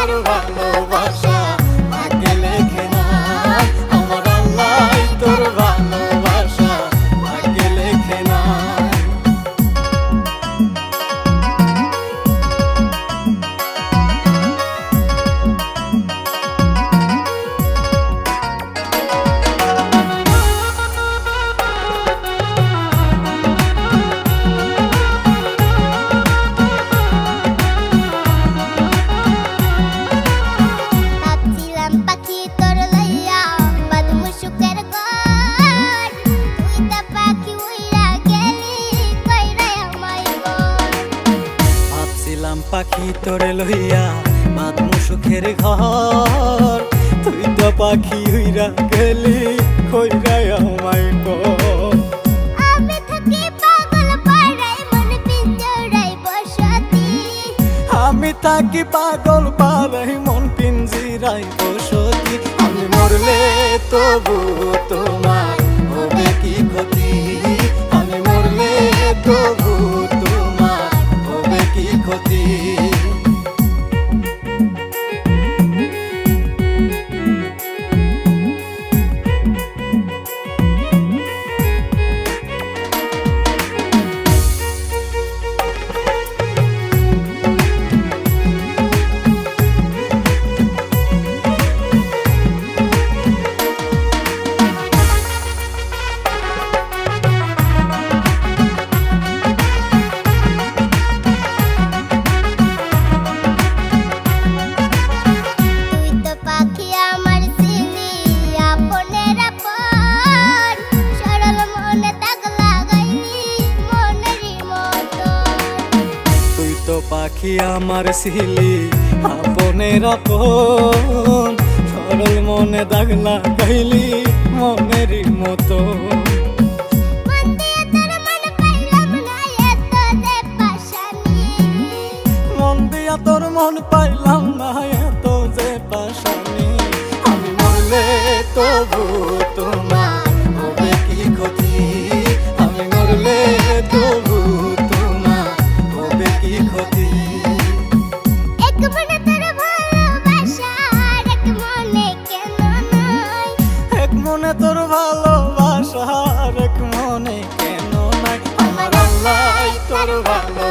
তোর ভালোবাসা ভাগ্যে লেখে নাই, আমার আল্লাহ তোর ভালোবাসা ভাগ্যে লেখে নাই। পাখি তোরে লইয়া বাঁধমু সুখের ঘর, তুই তো পাখি উইরা গেলি কইরা আমায় কর। আমি থাকি পাগল পাড়ায় মন পিঞ্জরায় বসতি, আমি থাকি পাগল পাড়ায় মন পিঞ্জিরায় বসতি। আমি মরলে তবু তোমার হবে কি ক্ষতি, আমি মরলে তবু তোমার হবে কি ক্ষতি। পাখি আমার সিলি আপনের আপন, সরল মনে দাগ লাগাইলি মনেরই মতো। মন দিয়া তোর মন পাইলাম না এত যে পাশানি, আমি মরলে তবু তোমার হবে কি ক্ষতি, আমি মরলে তবু তোমার হবে কি ক্ষতি। এক মনে তোর ভালোবাসা আর এক মনে কেন নাই, এক মনে তোর ভালোবাসা আর এক মনে কেন নাই, আমার আল্লাহ তোর ভালো